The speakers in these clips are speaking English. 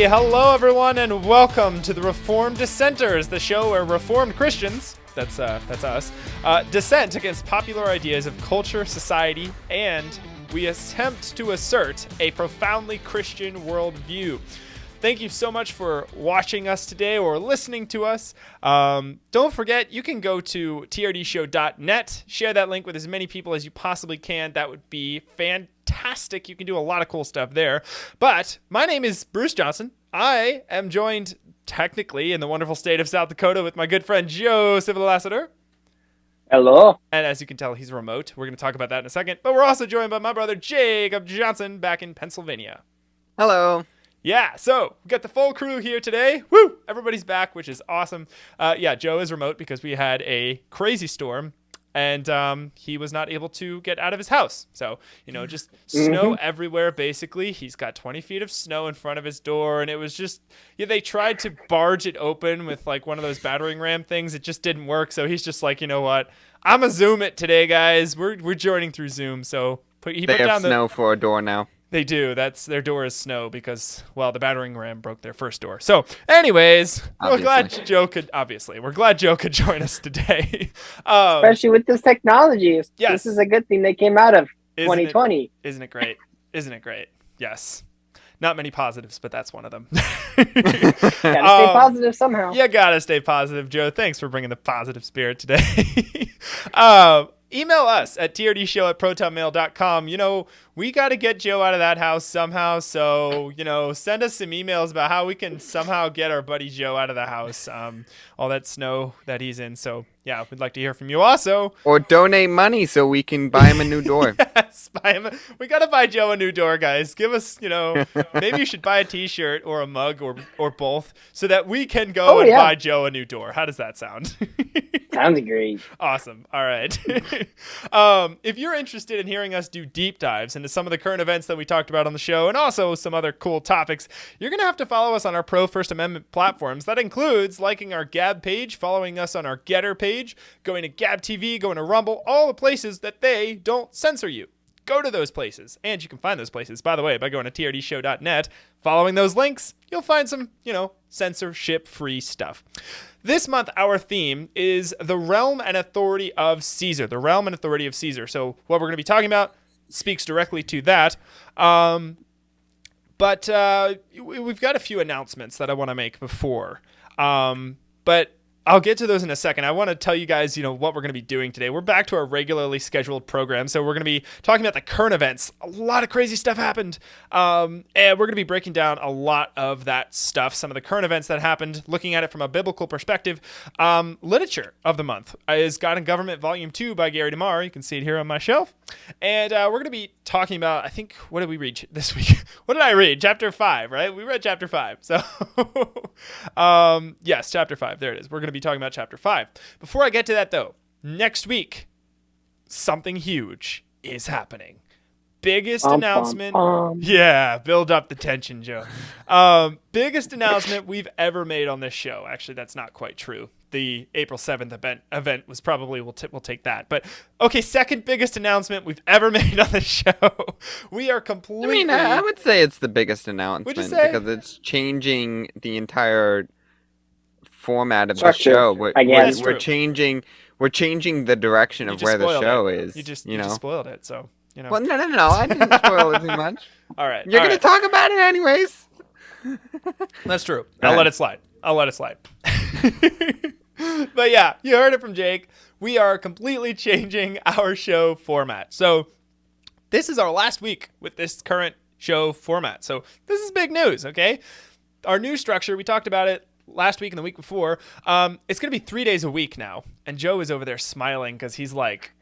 hello everyone, and welcome to the Reformed Dissenters, the show where Reformed Christians, that's us, dissent against popular ideas of culture, society, and we attempt to assert a profoundly Christian worldview. Thank you so much for watching us today or listening to us. Don't forget, you can go to trdshow.net, share that link with as many people as you possibly can. That would be fantastic. You can do a lot of cool stuff there. But my name is Bruce Johnson. I am joined technically in the wonderful state of South Dakota with my good friend Joe Civilassiter. Hello. And as you can tell, he's remote. We're going to talk about that in a second. But we're also joined by my brother Jacob Johnson back in Pennsylvania. Hello. Yeah, so we got the full crew here today. Woo! Everybody's back, which is awesome. Joe is remote because we had a crazy storm, and he was not able to get out of his house. So, just snow everywhere, basically. He's got 20 feet of snow in front of his door, and it was just, they tried to barge it open with, like, one of those battering ram things. It just didn't work, so he's just like, you know what? I'm going to Zoom it today, guys. We're joining through Zoom, so they have snow for a door now. They do. Their door is snow because, well, the battering ram broke their first door. So, anyways, we're glad Joe could join us today. Especially with this technology. Yes. This is a good thing they came out of 2020. Isn't it great? Isn't it great? Yes. Not many positives, but that's one of them. Gotta stay positive somehow. You gotta stay positive, Joe. Thanks for bringing the positive spirit today. Email us at trdshow@protonmail.com. We got to get Joe out of that house somehow. So, send us some emails about how we can somehow get our buddy Joe out of the house. All that snow that he's in. So, yeah, we'd like to hear from you also. Or donate money so we can buy him a new door. Yes, buy him. We got to buy Joe a new door, guys. Give us, maybe you should buy a t-shirt or a mug or both so that we can go buy Joe a new door. How does that sound? Sounds great. Awesome. All right. If you're interested in hearing us do deep dives into some of the current events that we talked about on the show and also some other cool topics, you're going to have to follow us on our pro First Amendment platforms. That includes liking our Gab page, following us on our Getter page, going to Gab TV, going to Rumble, all the places that they don't censor you. Go to those places. And you can find those places, by the way, by going to trdshow.net. Following those links, you'll find some, censorship-free stuff. This month, our theme is the realm and authority of Caesar. The realm and authority of Caesar. So what we're going to be talking about speaks directly to that. But we've got a few announcements that I want to make before. But I'll get to those in a second. I want to tell you guys, what we're going to be doing today. We're back to our regularly scheduled program. So we're going to be talking about the current events. A lot of crazy stuff happened. And we're going to be breaking down a lot of that stuff, some of the current events that happened, looking at it from a biblical perspective. Literature of the month is God and Government Volume 2 by Gary DeMar. You can see it here on my shelf. And we're going to be talking about, I think, what did we read this week? What did I read? Chapter 5, right? We read Chapter 5. So, yes, Chapter 5. There it is. We're going to be talking about Chapter 5. Before I get to that, though, next week, something huge is happening. Biggest announcement. Yeah, build up the tension, Joe. Biggest announcement we've ever made on this show. Actually, that's not quite true. The April 7th event was probably, we'll take that. But, okay, second biggest announcement we've ever made on the show. We are completely... I would say it's the biggest announcement. Would you say? Because it's changing the entire format of Structure, the show. We're changing the direction of where the show is. You just spoiled it, so... Well, no, I didn't spoil it too much. All right. You're going to talk about it anyways. That's true. I'll let it slide. But yeah, you heard it from Jake. We are completely changing our show format. So this is our last week with this current show format. So this is big news, okay? Our new structure, we talked about it last week and the week before. It's going to be 3 days a week now. And Joe is over there smiling because he's like,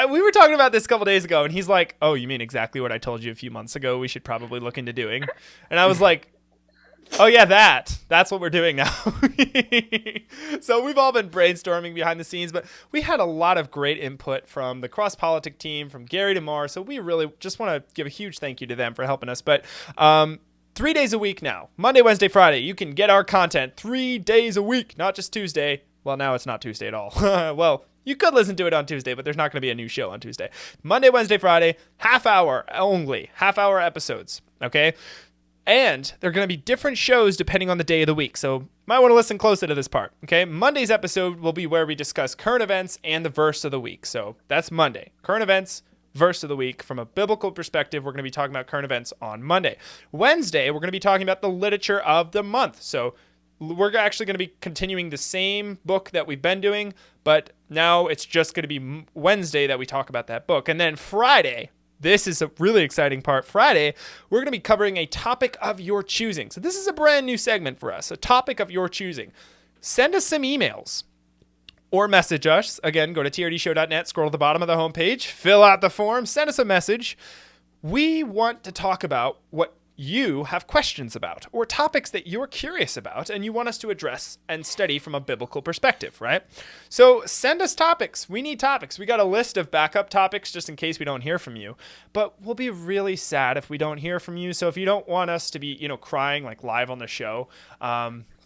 we were talking about this a couple days ago, and he's like, oh, you mean exactly what I told you a few months ago we should probably look into doing? And I was like, oh, yeah, that's what we're doing now. So we've all been brainstorming behind the scenes, but we had a lot of great input from the cross-politic team, from Gary DeMar, so we really just want to give a huge thank you to them for helping us. But 3 days a week now, Monday, Wednesday, Friday, you can get our content 3 days a week, not just Tuesday. Well, now it's not Tuesday at all. Well, you could listen to it on Tuesday, but there's not going to be a new show on Tuesday. Monday, Wednesday, Friday, half hour only, half hour episodes, okay? And they're going to be different shows depending on the day of the week. So you might want to listen closer to this part. Okay. Monday's episode will be where we discuss current events and the verse of the week. So that's Monday. Current events, verse of the week. From a biblical perspective, we're going to be talking about current events on Monday. Wednesday, we're going to be talking about the literature of the month. So we're actually going to be continuing the same book that we've been doing, but now it's just going to be Wednesday that we talk about that book. And then Friday, this is a really exciting part. Friday, we're going to be covering a topic of your choosing. So this is a brand new segment for us, a topic of your choosing. Send us some emails or message us. Again, go to trdshow.net, scroll to the bottom of the homepage, fill out the form, send us a message. We want to talk about what you have questions about or topics that you're curious about and you want us to address and study from a biblical perspective, right? So send us topics. We need topics. We got a list of backup topics just in case we don't hear from you, but we'll be really sad if we don't hear from you. So if you don't want us to be, crying like live on the show,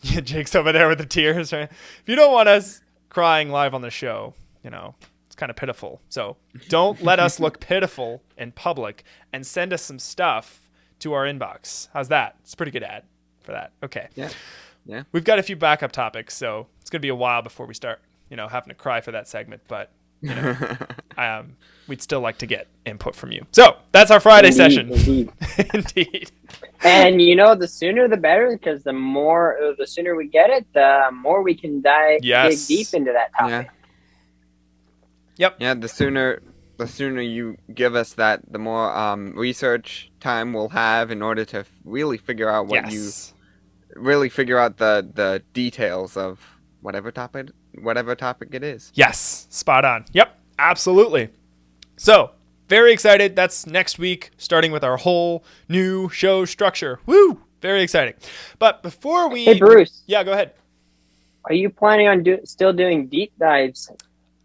Jake's over there with the tears, right? If you don't want us crying live on the show, it's kind of pitiful. So don't let us look pitiful in public and send us some stuff to our inbox. How's that? It's a pretty good ad for that. Okay. Yeah. We've got a few backup topics, so it's going to be a while before we start, having to cry for that segment, but we'd still like to get input from you. So that's our Friday session. Indeed. And the sooner the better, because the sooner we get it, the more we can dig deep into that topic. Yep. Yeah, the sooner you give us that, the more research time we'll have in order to really figure out the details of whatever topic it is. Yes, spot on. Yep, absolutely. So, very excited. That's next week, starting with our whole new show structure. Woo! Very exciting. But before we... Hey, Bruce. Yeah, go ahead. Are you planning on still doing deep dives?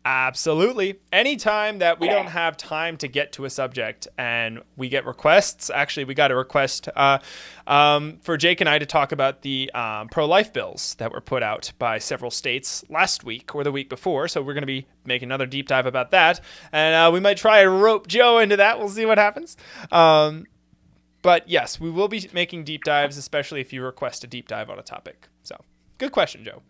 Absolutely. Anytime that we don't have time to get to a subject and we get requests, actually we got a request for Jake and I to talk about the pro-life bills that were put out by several states last week or the week before. So we're going to be making another deep dive about that. And we might try and rope Joe into that. We'll see what happens. But yes, we will be making deep dives, especially if you request a deep dive on a topic. So good question, Joe.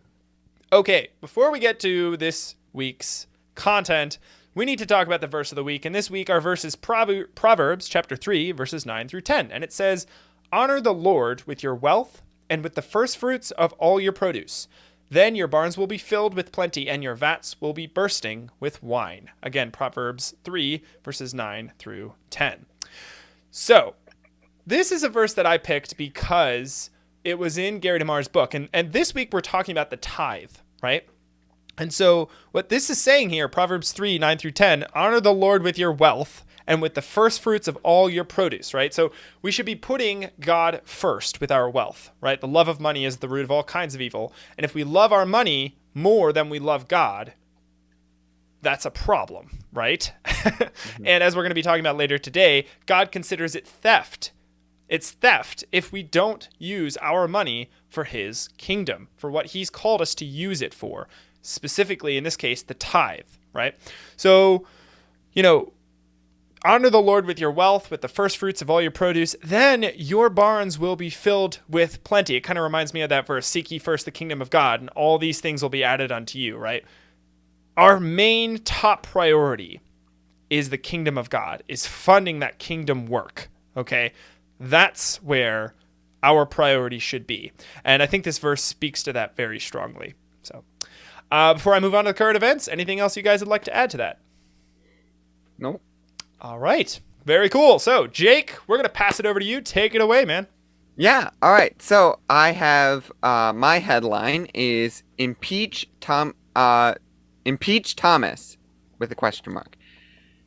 Okay, before we get to this week's content, we need to talk about the verse of the week. And this week, our verse is Proverbs chapter 3, verses 9 through 10. And it says, "Honor the Lord with your wealth and with the first fruits of all your produce. Then your barns will be filled with plenty and your vats will be bursting with wine." Again, Proverbs 3, verses 9 through 10. So this is a verse that I picked because it was in Gary DeMar's book. And this week we're talking about the tithe, right? And so what this is saying here, Proverbs 3, 9 through 10, honor the Lord with your wealth and with the first fruits of all your produce, right? So we should be putting God first with our wealth, right? The love of money is the root of all kinds of evil. And if we love our money more than we love God, that's a problem, right? Mm-hmm. And as we're going to be talking about later today, God considers it theft. It's theft if we don't use our money for his kingdom, for what he's called us to use it for. Specifically, in this case, the tithe, right? So, honor the Lord with your wealth, with the first fruits of all your produce, then your barns will be filled with plenty. It kind of reminds me of that verse, seek ye first the kingdom of God, and all these things will be added unto you, right? Our main top priority is the kingdom of God, is funding that kingdom work, okay? That's where our priority should be. And I think this verse speaks to that very strongly. So, before I move on to the current events, anything else you guys would like to add to that? Nope. All right. Very cool. So, Jake, we're going to pass it over to you. Take it away, man. Yeah. All right. So, I have my headline is Impeach Thomas with a question mark.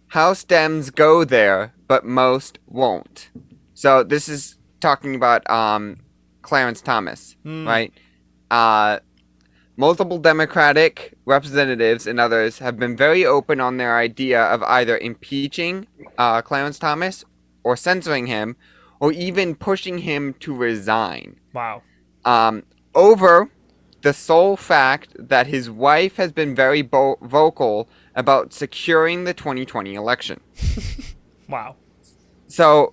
House Dems go there, but most won't. So, this is talking about Clarence Thomas, right? Multiple Democratic representatives and others have been very open on their idea of either impeaching Clarence Thomas or censoring him or even pushing him to resign. Wow. Over the sole fact that his wife has been very vocal about securing the 2020 election. Wow. So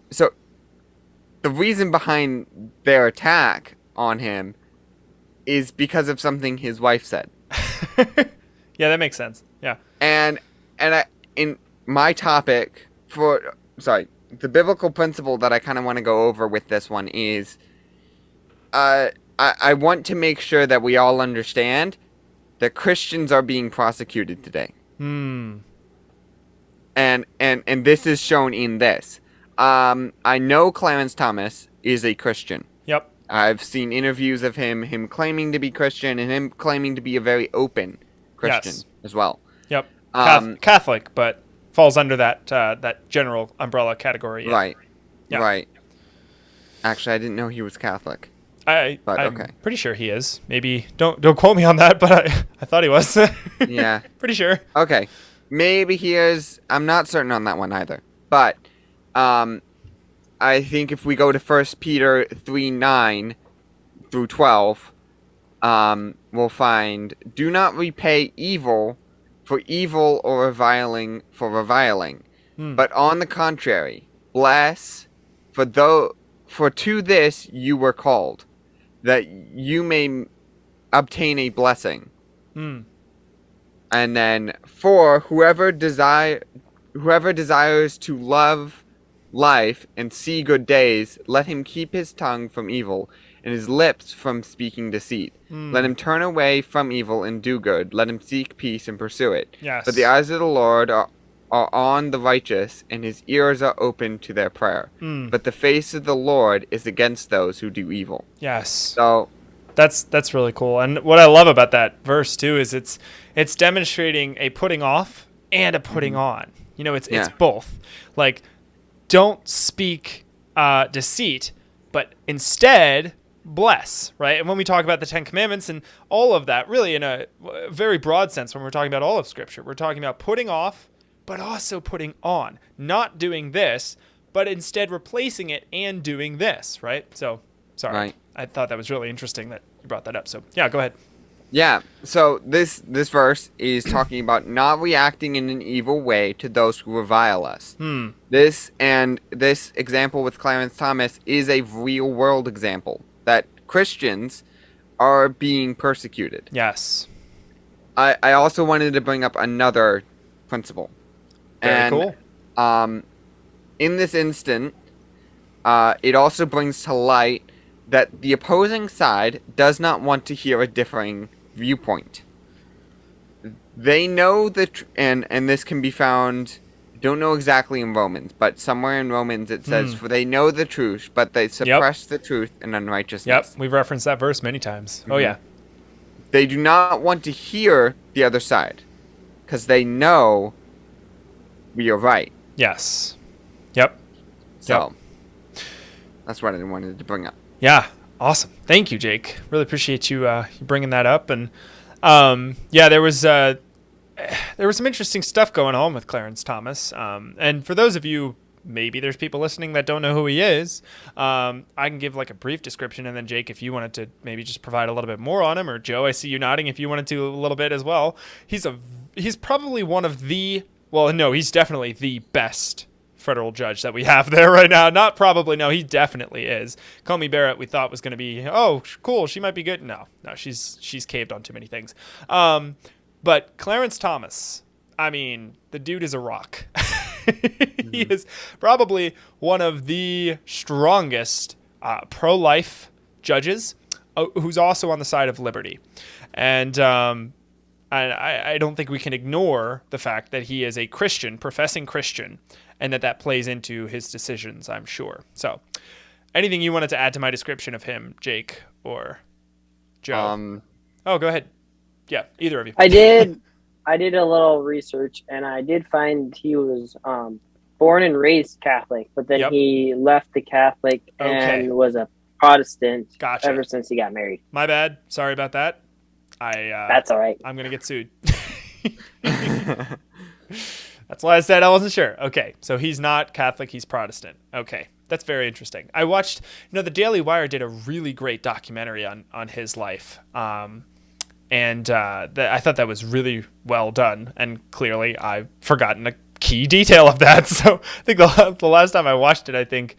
the reason behind their attack on him is because of something his wife said. Yeah, that makes sense. Yeah. And in my topic the biblical principle that I kind of want to go over with this one is, I want to make sure that we all understand that Christians are being prosecuted today. And this is shown in this. I know Clarence Thomas is a Christian. Yep. I've seen interviews of him claiming to be Christian and him claiming to be a very open Christian as well. Yep. Catholic, but falls under that general umbrella category. Yeah. Right. Yeah. Right. Actually, I didn't know he was Catholic. I'm pretty sure he is. Maybe don't quote me on that, but I thought he was. Yeah. Pretty sure. Okay. Maybe he is. I'm not certain on that one either. But I think if we go to 1 Peter 3:9 through 12, we'll find, do not repay evil for evil or reviling for reviling, but on the contrary, bless, for to this you were called, that you may obtain a blessing. And then, for whoever desires to love life and see good days, let him keep his tongue from evil and his lips from speaking deceit. Let him turn away from evil and do good. Let him seek peace and pursue it. Yes. But the eyes of the Lord are on the righteous, and his ears are open to their prayer. But the face of the Lord is against those who do evil. Yes. So that's really cool. And what I love about that verse too is it's demonstrating a putting off and a putting on. You know, it's both. Like, don't speak deceit, but instead bless, right? And when we talk about the 10 Commandments and all of that, really in a very broad sense, when we're talking about all of Scripture, we're talking about putting off, but also putting on. Not doing this, but instead replacing it and doing this, right? So, sorry. Right. I thought that was really interesting that you brought that up. So, yeah, go ahead. Yeah, so this verse is talking about not reacting in an evil way to those who revile us. This example with Clarence Thomas is a real world example that Christians are being persecuted. Yes. I also wanted to bring up another principle. Very cool. In this instant, it also brings to light that the opposing side does not want to hear a differing viewpoint. They know and this can be found, don't know exactly in Romans, but somewhere in Romans it says, for they know the truth, but they suppress the truth in unrighteousness. Yep, we've referenced that verse many times. Oh, yeah. They do not want to hear the other side, because they know we are right. Yes. Yep. So, that's what I wanted to bring up. Yeah, awesome. Thank you, Jake. Really appreciate you bringing that up. And there was some interesting stuff going on with Clarence Thomas. And for those of you, maybe there's people listening that don't know who he is, I can give like a brief description, and then Jake, if you wanted to maybe just provide a little bit more on him, or Joe, I see you nodding if you wanted to a little bit as well. He's probably one of the, well, no, he's definitely the best federal judge that we have there right now. Not probably, no, he definitely is. Comey Barrett, we thought was going to be, oh, cool, she might be good. No, she's caved on too many things. But Clarence Thomas, I mean, the dude is a rock. He is probably one of the strongest pro-life judges, who's also on the side of liberty. And I don't think we can ignore the fact that he is a Christian, professing Christian, and that plays into his decisions, I'm sure. So, anything you wanted to add to my description of him, Jake or Joe? Go ahead. Yeah, either of you. I did a little research, and I did find he was born and raised Catholic, but then he left the Catholic and was a Protestant ever since he got married. My bad. Sorry about that. That's all right. I'm going to get sued. That's why I said I wasn't sure. Okay, so he's not Catholic, he's Protestant. Okay, that's very interesting. I watched, the Daily Wire did a really great documentary on his life. And I thought that was really well done. And clearly I've forgotten a key detail of that. So I think the last time I watched it, I think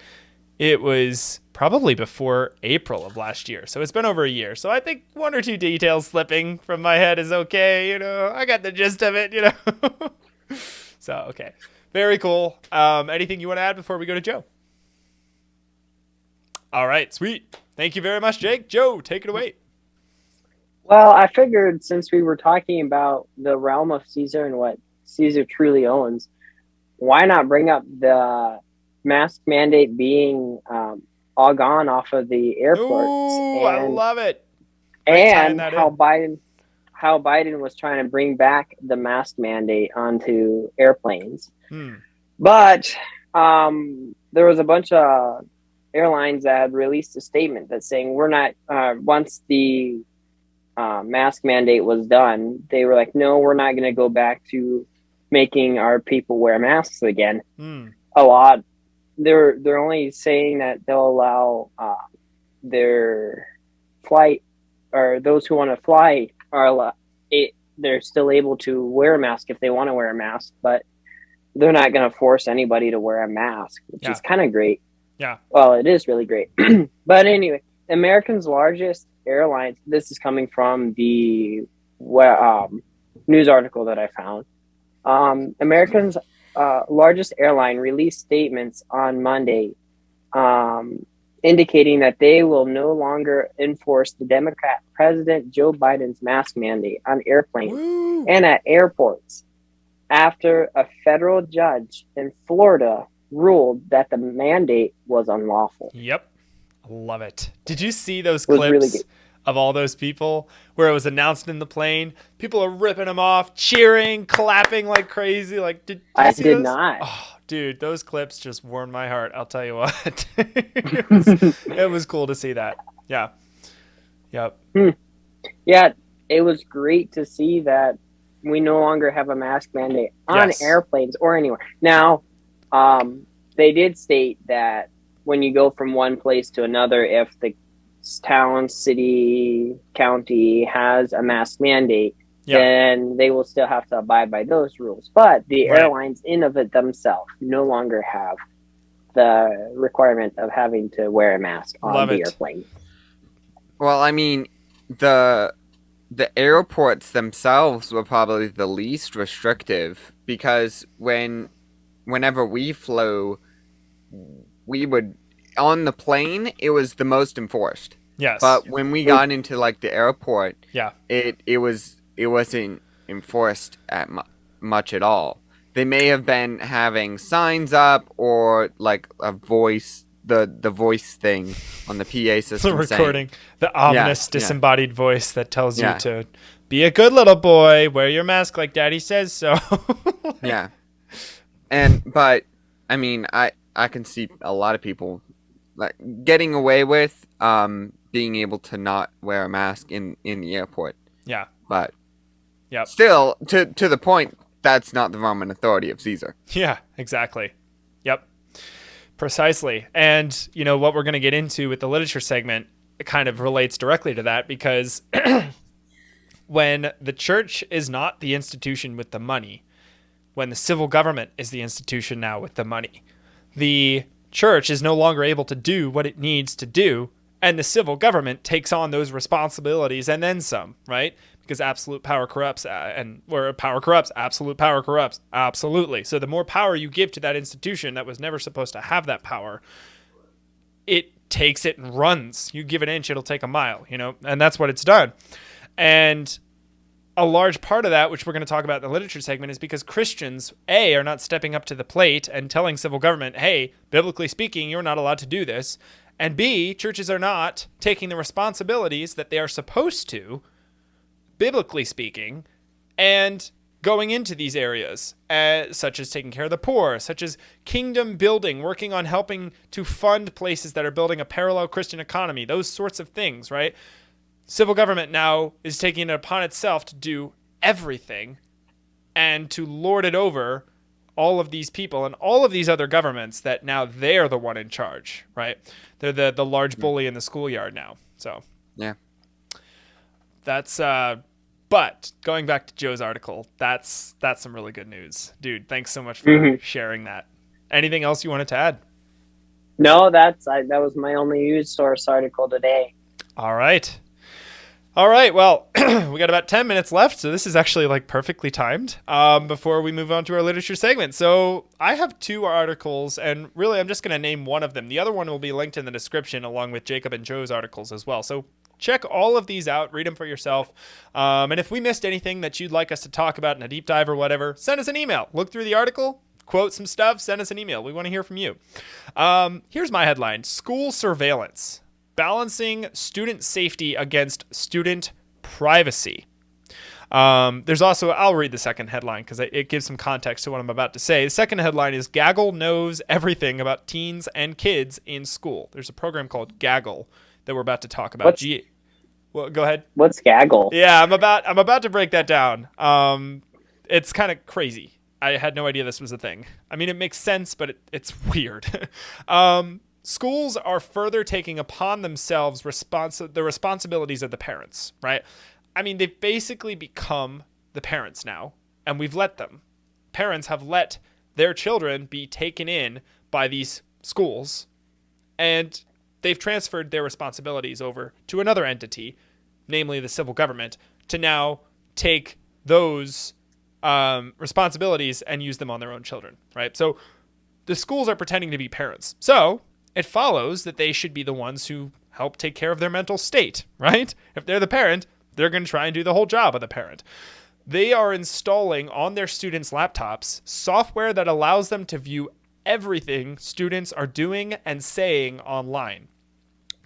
it was probably before April of last year. So it's been over a year. So I think one or two details slipping from my head is okay. I got the gist of it, So, okay. Very cool. Anything you want to add before we go to Joe? All right, sweet. Thank you very much, Jake. Joe, take it away. Well, I figured since we were talking about the realm of Caesar and what Caesar truly owns, why not bring up the mask mandate being all gone off of the airports? Ooh, I love it. And how Biden was trying to bring back the mask mandate onto airplanes. But there was a bunch of airlines that had released a statement that's saying we're not, once the mask mandate was done, they were like, no, we're not going to go back to making our people wear masks again. A lot. They're only saying that they'll allow their flight, or those who want to fly they're still able to wear a mask if they want to wear a mask, but they're not going to force anybody to wear a mask, which is kind of great. Yeah. Well, it is really great. But anyway, America's largest airlines, this is coming from the news article that I found. Americans' largest airline released statements on Monday indicating that they will no longer enforce the Democrat President Joe Biden's mask mandate on airplanes and at airports after a federal judge in Florida ruled that the mandate was unlawful. Yep. Love it. Did you see those clips of all those people where it was announced in the plane? People are ripping them off, cheering, clapping like crazy. Like, I did not. Oh, dude, those clips just warmed my heart. I'll tell you what. It was cool to see that. Yeah. Yep. Yeah, it was great to see that we no longer have a mask mandate on airplanes or anywhere. Now, they did state that when you go from one place to another, if the town, city, county has a mask mandate, then they will still have to abide by those rules. But the airlines in of it themselves no longer have the requirement of having to wear a mask on the airplane. Well, I mean, the airports themselves were probably the least restrictive, because whenever we flew, we would, on the plane, it was the most enforced. Yes. But when we got into like the airport, it wasn't enforced much at all. They may have been having signs up or like a voice, the voice thing on the PA system. The recording, the ominous disembodied voice that tells you to be a good little boy, wear your mask like Daddy says so. But I mean, I can see a lot of people like getting away with being able to not wear a mask in the airport. Yeah. But still, to the point, that's not the Roman authority of Caesar. Yeah, exactly. Yep. Precisely. And, what we're going to get into with the literature segment, it kind of relates directly to that, because when the church is not the institution with the money, when the civil government is the institution now with the money, the church is no longer able to do what it needs to do, and the civil government takes on those responsibilities and then some, right? Because absolute power corrupts, and where power corrupts, absolute power corrupts. Absolutely. So the more power you give to that institution that was never supposed to have that power, it takes it and runs. You give an inch, it'll take a mile, and that's what it's done. And a large part of that, which we're going to talk about in the literature segment, is because Christians, A, are not stepping up to the plate and telling civil government, hey, biblically speaking, you're not allowed to do this. And B, churches are not taking the responsibilities that they are supposed to, biblically speaking, and going into these areas, such as taking care of the poor, such as kingdom building, working on helping to fund places that are building a parallel Christian economy, those sorts of things, right? Civil government now is taking it upon itself to do everything and to lord it over all of these people and all of these other governments that now they're the one in charge, right? They're the large bully in the schoolyard now. So yeah, that's but going back to Joe's article, that's some really good news, dude. Thanks so much for sharing that. Anything else you wanted to add? No, that was my only news source article today. All right. Well, we got about 10 minutes left, so this is actually like perfectly timed before we move on to our literature segment. So I have 2 articles, and really I'm just going to name one of them. The other one will be linked in the description along with Jacob and Joe's articles as well. So check all of these out, read them for yourself. And if we missed anything that you'd like us to talk about in a deep dive or whatever, send us an email. Look through the article, quote some stuff, send us an email. We want to hear from you. Here's my headline: School Surveillance. Balancing student safety against student privacy. There's also, I'll read the second headline because it gives some context to what I'm about to say. The second headline is Gaggle knows everything about teens and kids in school. There's a program called Gaggle that we're about to talk about. Well, go ahead. What's Gaggle? Yeah, I'm about to break that down. It's kind of crazy. I had no idea this was a thing. I mean, it makes sense, but it's weird. Schools are further taking upon themselves the responsibilities of the parents, right? I mean, they've basically become the parents now, and we've let them. Parents have let their children be taken in by these schools, and they've transferred their responsibilities over to another entity, namely the civil government, to now take those responsibilities and use them on their own children, right? So the schools are pretending to be parents. So it follows that they should be the ones who help take care of their mental state, right? If they're the parent, they're going to try and do the whole job of the parent. They are installing on their students' laptops software that allows them to view everything students are doing and saying online.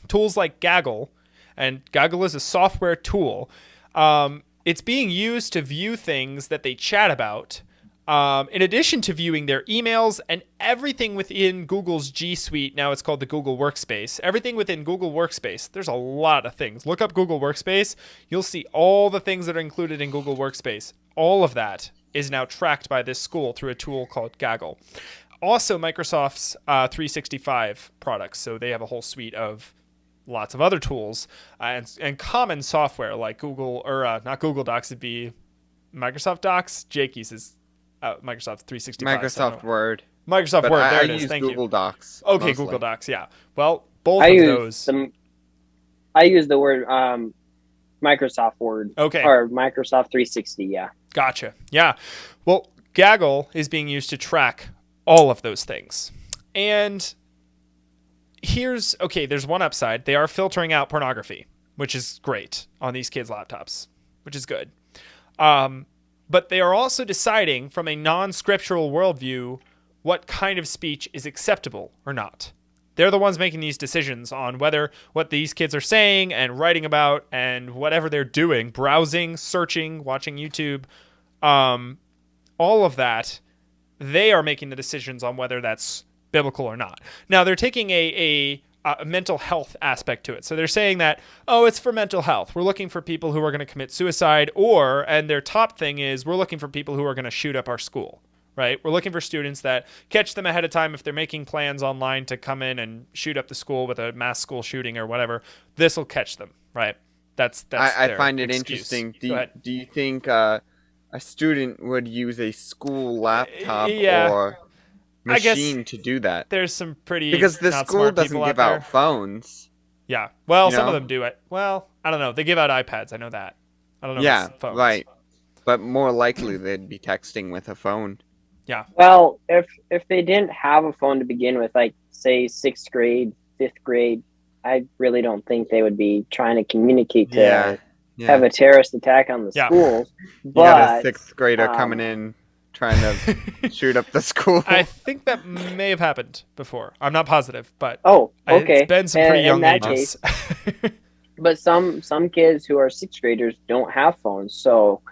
Tools like Gaggle, and Gaggle is a software tool. It's being used to view things that they chat about, in addition to viewing their emails and everything within Google's G Suite. Now it's called the Google Workspace. Everything within Google Workspace. There's a lot of things. Look up Google Workspace. You'll see all the things that are included in Google Workspace. All of that is now tracked by this school through a tool called Gaggle. Also, Microsoft's 365 products. So they have a whole suite of lots of other tools and common software like Google, or not Google Docs, it'd be Microsoft Docs. Jake uses Microsoft 365. Microsoft Word. Microsoft Word. There it is. Thank you. Google Docs. Okay, mostly. Google Docs. Yeah. Well, both of those. I use the word Microsoft Word. Okay. Or Microsoft 360. Yeah. Gotcha. Yeah. Well, Gaggle is being used to track all of those things. And there's one upside. They are filtering out pornography, which is great on these kids' laptops, which is good. But they are also deciding from a non-scriptural worldview what kind of speech is acceptable or not. They're the ones making these decisions on whether what these kids are saying and writing about and whatever they're doing, browsing, searching, watching YouTube, all of that, they are making the decisions on whether that's biblical or not. Now, they're taking a mental health aspect to it. So they're saying that, it's for mental health. We're looking for people who are going to commit suicide, and their top thing is we're looking for people who are going to shoot up our school, right? We're looking for students that catch them ahead of time if they're making plans online to come in and shoot up the school with a mass school shooting or whatever. This will catch them, right? That's I find it excuse. interesting. Do you think a student would use a school laptop or machine to do that? There's some pretty because the not school smart doesn't people give out out phones. Yeah, well, You some know? of them do it. Well, I don't know. They give out iPads. I know that. I don't know. Yeah, if it's phones. right. But more likely they'd be texting with a phone. Yeah. Well, if they didn't have a phone to begin with, like say 6th grade, 5th grade, I really don't think they would be trying to communicate to have a terrorist attack on the schools. But you got a 6th grader coming in trying to shoot up the school. I think that may have happened before. I'm not positive, but okay. It's been some pretty young ages. But some kids who are 6th graders don't have phones, so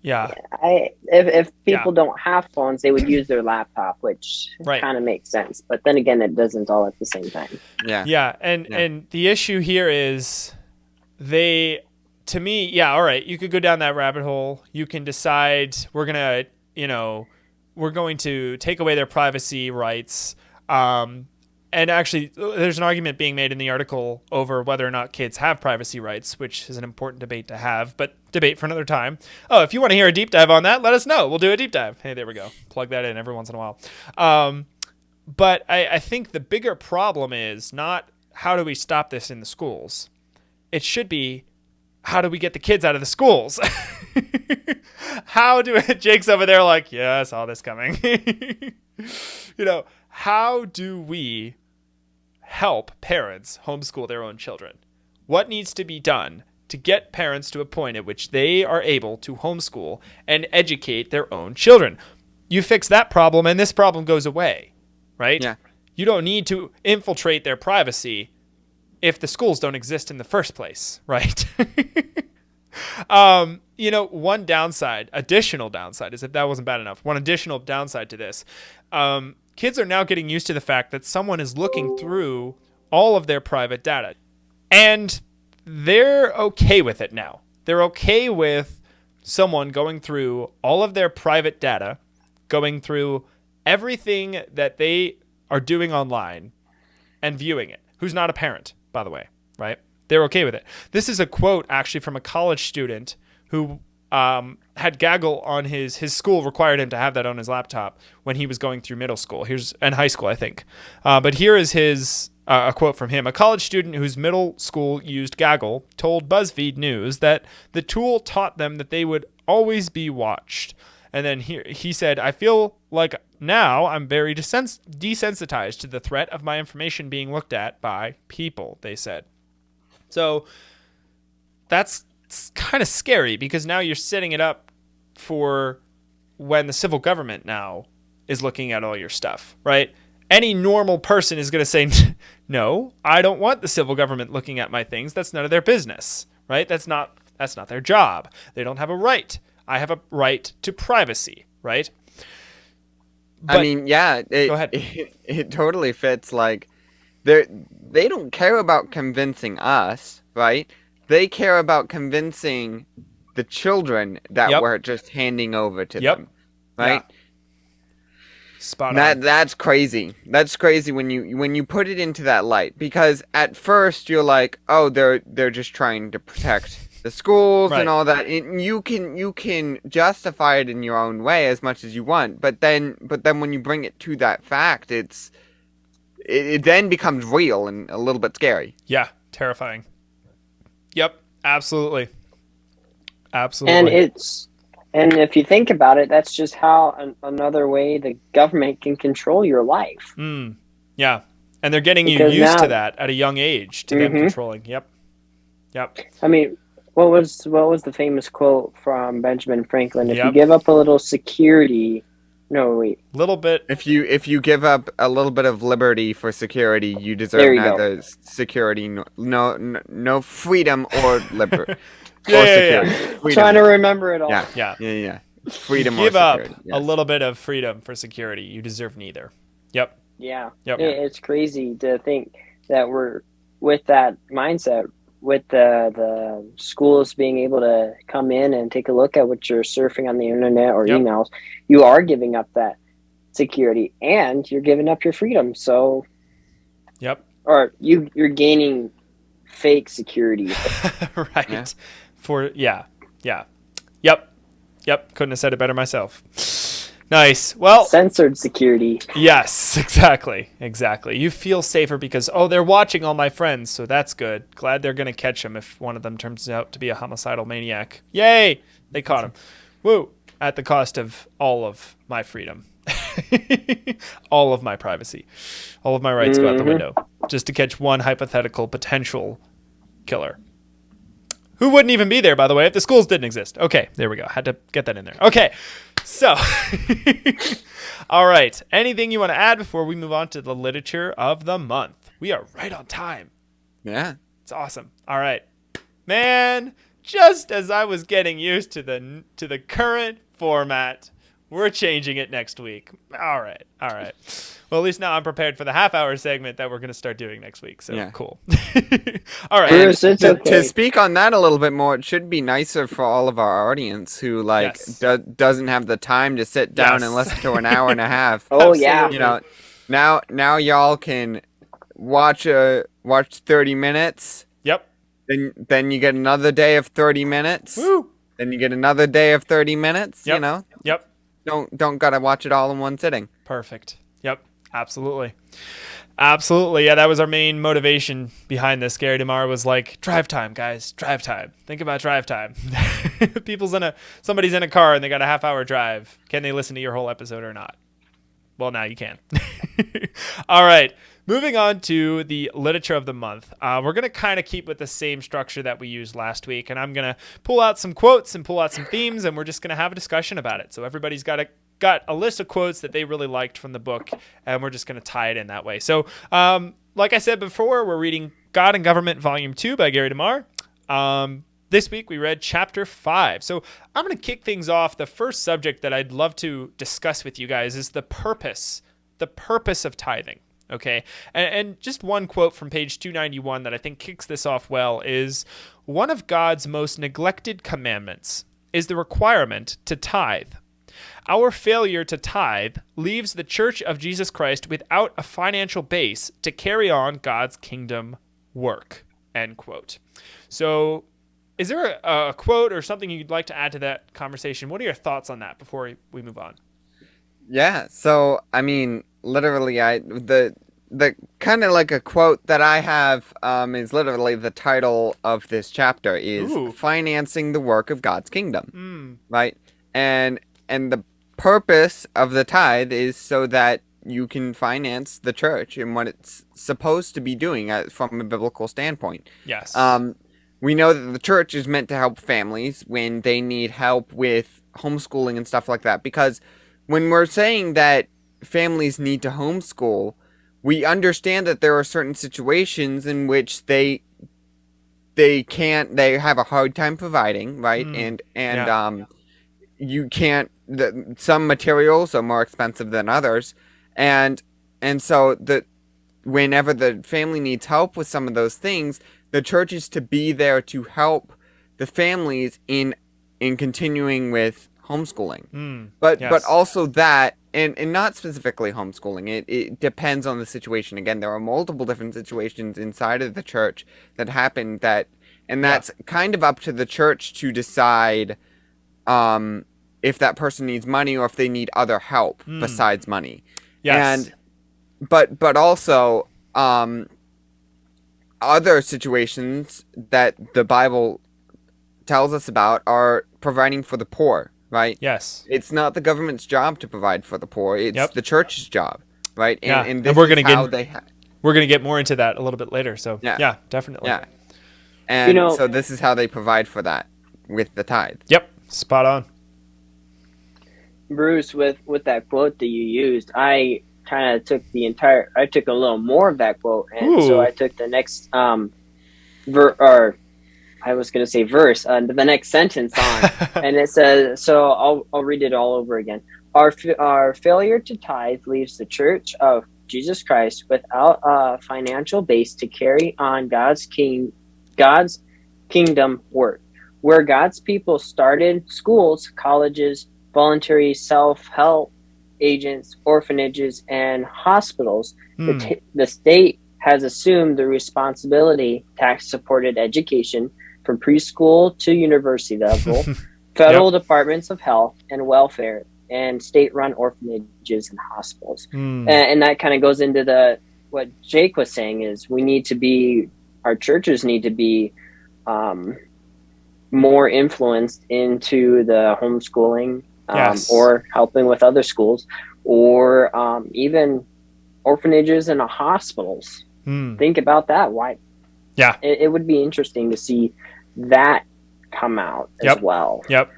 if people don't have phones, they would use their laptop, which kind of makes sense. But then again, it doesn't all at the same time. And the issue here is to me, all right, you could go down that rabbit hole. You can decide we're going to take away their privacy rights. And actually, there's an argument being made in the article over whether or not kids have privacy rights, which is an important debate to have, but debate for another time. If you want to hear a deep dive on that, let us know. We'll do a deep dive. Hey, there we go. Plug that in every once in a while. But I think the bigger problem is not how do we stop this in the schools? It should be, how do we get the kids out of the schools? Jake's over there like, yeah, I saw this coming. How do we help parents homeschool their own children? What needs to be done to get parents to a point at which they are able to homeschool and educate their own children? You fix that problem and this problem goes away, right? Yeah. You don't need to infiltrate their privacy if the schools don't exist in the first place, right? One additional downside is, if that wasn't bad enough, one additional downside to this, kids are now getting used to the fact that someone is looking through all of their private data, and they're okay with it now. They're okay with someone going through all of their private data, going through everything that they are doing online and viewing it, who's not a parent, by the way, right? They're okay with it. This is a quote actually from a college student who had Gaggle on his school required him to have that on his laptop when he was going through middle school. And high school, I think. But here is a quote from him. A college student whose middle school used Gaggle told BuzzFeed News that the tool taught them that they would always be watched. And then he said, I feel like now I'm very desensitized to the threat of my information being looked at by people, they said. So that's kind of scary, because now you're setting it up for when the civil government now is looking at all your stuff, right? Any normal person is going to say, no, I don't want the civil government looking at my things. That's none of their business, right? That's not their job. They don't have a right. I have a right to privacy, right? But, I mean, yeah, go ahead. It totally fits. Like, they don't care about convincing us, right? They care about convincing the children that we're just handing over to them, right? Yeah. Spot on. That's crazy. That's crazy when you put it into that light, because at first you're like, oh, they're just trying to protect the schools and all that. And you can justify it in your own way as much as you want, but then when you bring it to that fact, it then becomes real and a little bit scary. Yeah, terrifying. Yep, absolutely. And if you think about it, that's just how another way the government can control your life. Yeah, and they're getting you used to that at a young age, to them controlling. Yep. I mean, what was the famous quote from Benjamin Franklin? If you give up a little security, little bit. If you give up a little bit of liberty for security, you deserve neither security, no freedom or liberty. Yeah. Trying to remember it all. Yeah. Freedom or security. Give up a little bit of freedom for security. You deserve neither. Yep. Yeah. It's crazy to think that we're with that mindset, with the schools being able to come in and take a look at what you're surfing on the internet or emails. You are giving up that security and you're giving up your freedom. So, or you're gaining fake security. Right. Yep. Couldn't have said it better myself. Nice. Well, censored security. Yes, exactly. You feel safer because, they're watching all my friends, so that's good. Glad they're going to catch them if one of them turns out to be a homicidal maniac. Yay! They caught him. Woo! At the cost of all of my freedom. All of my privacy. All of my rights go out the window. Just to catch one hypothetical potential killer. Who wouldn't even be there, by the way, if the schools didn't exist. Okay, there we go. Had to get that in there. Okay, so, all right. Anything you want to add before we move on to the literature of the month? We are right on time. Yeah. It's awesome. All right. Man, just as I was getting used to the current format, we're changing it next week. All right. Well, at least now I'm prepared for the half-hour segment that we're going to start doing next week. So, cool. All right. Bruce, to speak on that a little bit more, it should be nicer for all of our audience who doesn't have the time to sit down and listen to an hour and a half. Yeah. Now y'all can watch 30 minutes. Yep. Then you get another day of 30 minutes. Woo. Then you get another day of 30 minutes. Yep. Yep. Don't gotta watch it all in one sitting. Perfect. Yep. Absolutely. Absolutely. Yeah, that was our main motivation behind this. Gary DeMar was like, drive time, guys. Drive time. Think about drive time. Somebody's in a car and they got a half-hour drive. Can they listen to your whole episode or not? Well, now you can. All right. Moving on to the literature of the month. We're going to kind of keep with the same structure that we used last week, and I'm going to pull out some quotes and pull out some themes, and we're just going to have a discussion about it. So everybody's got a list of quotes that they really liked from the book, and we're just going to tie it in that way. So like I said before, we're reading God and Government Volume 2 by Gary DeMar. This week we read Chapter 5. So I'm going to kick things off. The first subject that I'd love to discuss with you guys is the purpose of tithing. Okay, and just one quote from page 291 that I think kicks this off well is, one of God's most neglected commandments is the requirement to tithe. Our failure to tithe leaves the Church of Jesus Christ without a financial base to carry on God's kingdom work, end quote. So is there a quote or something you'd like to add to that conversation? What are your thoughts on that before we move on? Yeah, so, I mean, literally, the kind of like a quote that I have is literally the title of this chapter is Financing the Work of God's Kingdom, right? And the purpose of the tithe is so that you can finance the church and what it's supposed to be doing from a biblical standpoint. Yes. We know that the church is meant to help families when they need help with homeschooling and stuff like that, because when we're saying that families need to homeschool, we understand that there are certain situations in which they have a hard time providing, right? You can't, some materials are more expensive than others. And so whenever the family needs help with some of those things, the church is to be there to help the families in continuing with homeschooling. But also that, and not specifically homeschooling, it depends on the situation. Again, there are multiple different situations inside of the church that happen that's kind of up to the church to decide if that person needs money or if they need other help besides money. Yes. But also other situations that the Bible tells us about are providing for the poor, right? Yes. It's not the government's job to provide for the poor. It's the church's job, right? And we're going to get more into that a little bit later. So yeah definitely. Yeah. And so this is how they provide for that with the tithe. Yep. Spot on. Bruce, with that quote that you used, I kind of took I took a little more of that quote, and so I took the next verse, the next sentence on, and it says, so I'll read it all over again. Our failure to tithe leaves the Church of Jesus Christ without a financial base to carry on God's kingdom work. Where God's people started schools, colleges, voluntary self-help agents, orphanages, and hospitals, the state has assumed the responsibility, tax-supported education from preschool to university level, federal departments of health and welfare, and state-run orphanages and hospitals. And that kind of goes into what Jake was saying is our churches need to be more influenced into the homeschooling or helping with other schools, or even orphanages and hospitals. Think about that. Why? Yeah, it would be interesting to see that come out as well. Yep.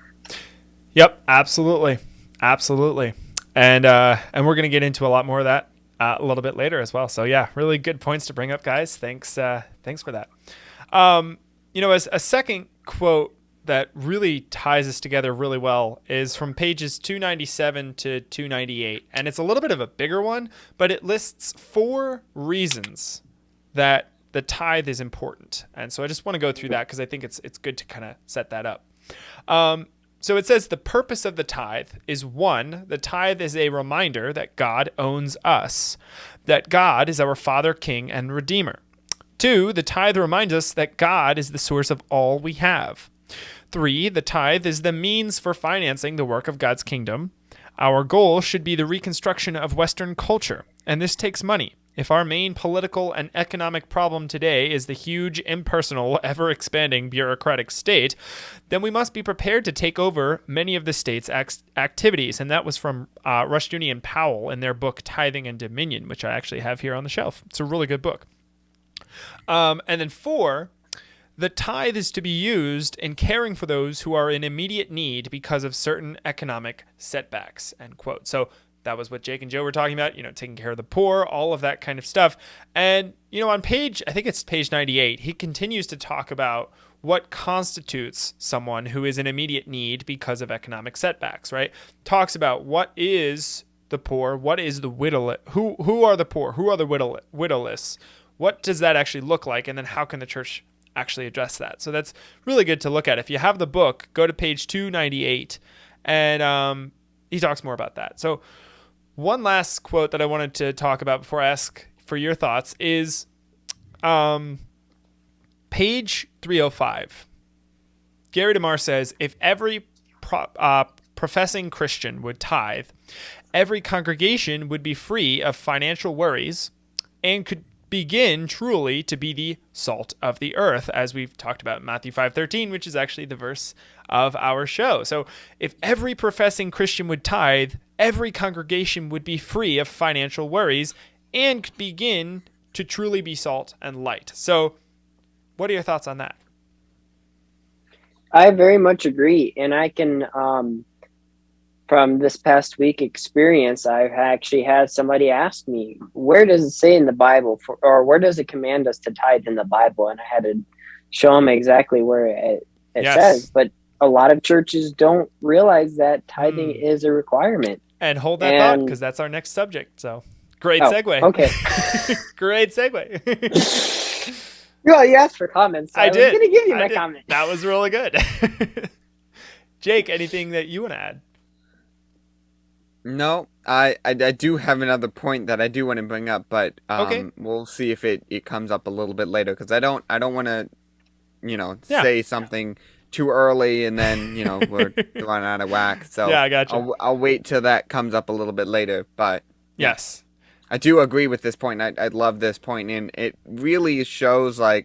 Absolutely. And we're going to get into a lot more of that a little bit later as well. So yeah, really good points to bring up, guys. Thanks for that. As a second quote that really ties us together really well is from pages 297 to 298. And it's a little bit of a bigger one, but it lists 4 reasons that the tithe is important. And so I just want to go through that because I think it's good to kind of set that up. So it says the purpose of the tithe is 1, the tithe is a reminder that God owns us, that God is our Father, King, and Redeemer. 2, the tithe reminds us that God is the source of all we have. 3, the tithe is the means for financing the work of God's kingdom. Our goal should be the reconstruction of Western culture, and this takes money. If our main political and economic problem today is the huge, impersonal, ever-expanding bureaucratic state, then we must be prepared to take over many of the state's activities. And that was from Rushdoony and Powell in their book, Tithing and Dominion, which I actually have here on the shelf. It's a really good book. And then 4, the tithe is to be used in caring for those who are in immediate need because of certain economic setbacks, end quote. So that was what Jake and Joe were talking about, taking care of the poor, all of that kind of stuff. And, on I think it's page 98, he continues to talk about what constitutes someone who is in immediate need because of economic setbacks, right? Talks about what is the poor, what is the widowless, who are the poor, who are the widowless, what does that actually look like, and then how can the church actually address that? So that's really good to look at. If you have the book, go to page 298, and he talks more about that. So one last quote that I wanted to talk about before I ask for your thoughts is page 305. Gary DeMar says, if every professing Christian would tithe, every congregation would be free of financial worries and could begin truly to be the salt of the earth, as we've talked about in Matthew 5:13, which is actually the verse of our show. So if every professing Christian would tithe, every congregation would be free of financial worries and could begin to truly be salt and light. So what are your thoughts on that? I very much agree. And I can, from this past week experience, I've actually had somebody ask me, where does it say in the Bible or where does it command us to tithe in the Bible? And I had to show them exactly where it says. But a lot of churches don't realize that tithing is a requirement. And hold that thought, because that's our next subject. So great segue. Okay. Great segue. Well, you asked for comments. So I did. was going to give you my comment. That was really good. Jake, anything that you want to add? No, I do have another point that I do want to bring up, but okay. We'll see if it comes up a little bit later, because I don't want to, say something too early and then, we're going out of whack. So yeah, I got you. I'll wait till that comes up a little bit later, but yes. I do agree with this point. I love this point, and it really shows the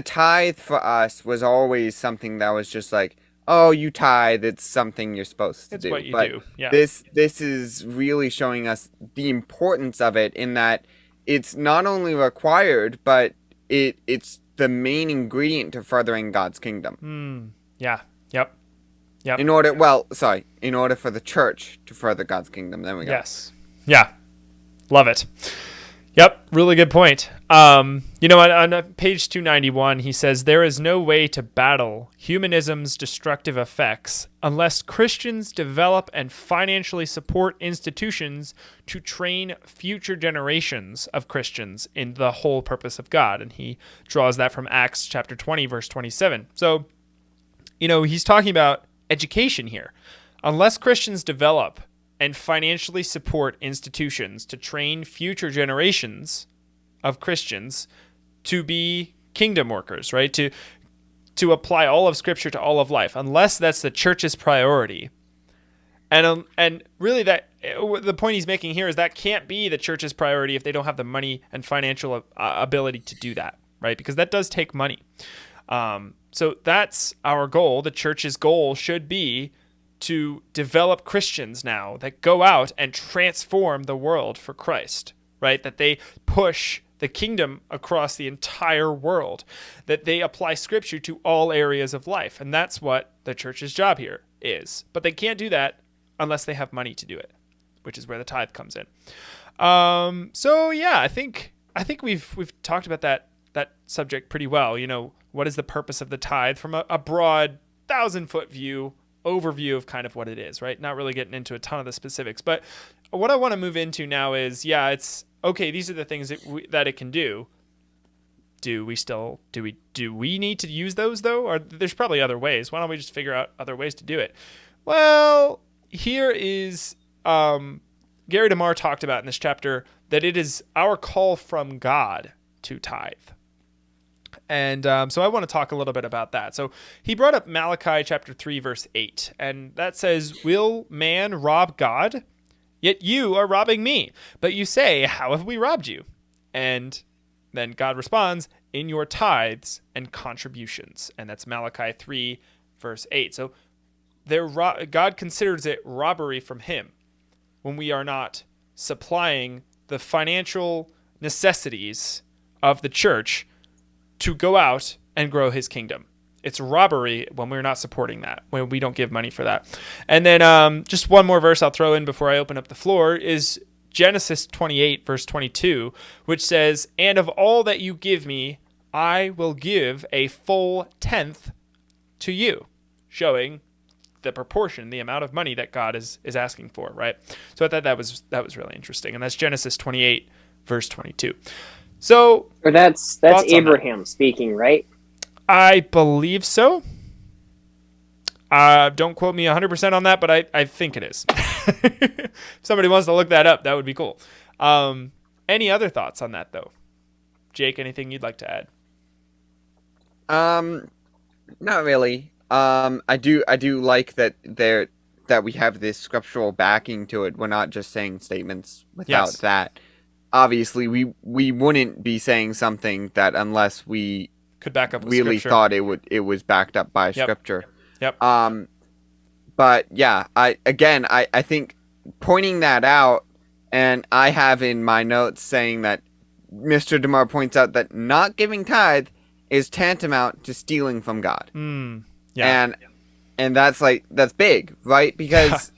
tithe for us was always something that was just like, oh, you tithe, it's something you're supposed to do. It's what you do. Yeah. This is really showing us the importance of it, in that it's not only required, but it's the main ingredient to furthering God's kingdom. Yeah. Yep. In order for the church to further God's kingdom. There we go. Yes. Yeah. Love it. Yep, really good point. On page 291, he says, there is no way to battle humanism's destructive effects unless Christians develop and financially support institutions to train future generations of Christians in the whole purpose of God. And he draws that from Acts chapter 20, verse 27. So, he's talking about education here. Unless Christians develop and financially support institutions to train future generations of Christians to be kingdom workers, right? To apply all of Scripture to all of life, unless that's the church's priority. And really, that the point he's making here is that can't be the church's priority if they don't have the money and financial ability to do that, right? Because that does take money. So that's our goal. The church's goal should be to develop Christians now that go out and transform the world for Christ, right? That they push the kingdom across the entire world, that they apply Scripture to all areas of life. And that's what the church's job here is. But they can't do that unless they have money to do it, which is where the tithe comes in. So yeah, I think we've talked about that subject pretty well. What is the purpose of the tithe from a broad 1,000-foot overview of kind of what it is, right? Not really getting into a ton of the specifics, but what I want to move into now is, it's okay. These are the things that it can do. Do we need to use those though? Or there's probably other ways. Why don't we just figure out other ways to do it? Well, here is, Gary DeMar talked about in this chapter that it is our call from God to tithe. And so I want to talk a little bit about that. So he brought up Malachi chapter 3, verse 8. And that says, will man rob God? Yet you are robbing me. But you say, how have we robbed you? And then God responds, in your tithes and contributions. And that's Malachi 3, verse 8. So God considers it robbery from him when we are not supplying the financial necessities of the church to go out and grow his kingdom. It's robbery when we're not supporting that, when we don't give money for that. And then just one more verse I'll throw in before I open up the floor is Genesis 28, verse 22, which says, and of all that you give me, I will give a full tenth to you, showing the proportion, the amount of money that God is asking for, right? So I thought that was really interesting. And that's Genesis 28, verse 22. So, or that's Abraham speaking, right? I believe so. Don't quote me 100% on that, but I think it is. If somebody wants to look that up, that would be cool. Any other thoughts on that, though? Jake, anything you'd like to add? Not really. I do like that we have this scriptural backing to it. We're not just saying statements without that. Obviously, we wouldn't be saying something that unless we could back up with really scripture. Thought it was backed up by scripture. Yep. But yeah, I think pointing that out, and I have in my notes saying that Mr. DeMar points out that not giving tithe is tantamount to stealing from God. Yeah. And that's big, right? Because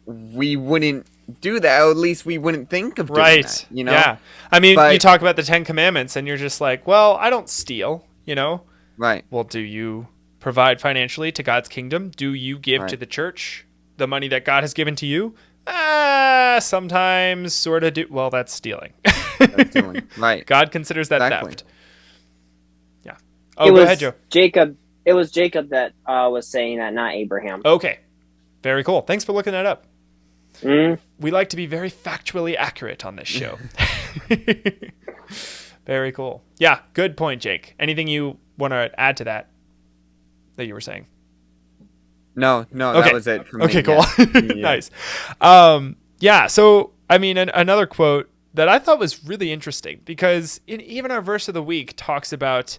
we wouldn't do that, or at least we wouldn't think of doing that, you know? Yeah. I mean, you talk about the 10 Commandments and you're just like, well, I don't steal, you know? Right. Well, do you provide financially to God's kingdom? Do you give to the church the money that God has given to you? Sometimes sort of do. Well, that's stealing. That's stealing. Right. God considers that theft. Yeah. Oh, go ahead, Joe. It was Jacob that was saying that, not Abraham. Okay. Very cool. Thanks for looking that up. Mm. We like to be very factually accurate on this show. Very cool. Yeah, good point, Jake. Anything you want to add to that you were saying? No, okay. That was it for me. Okay, cool. Yeah. Nice. Yeah, so, I mean, another quote that I thought was really interesting, because even our verse of the week talks about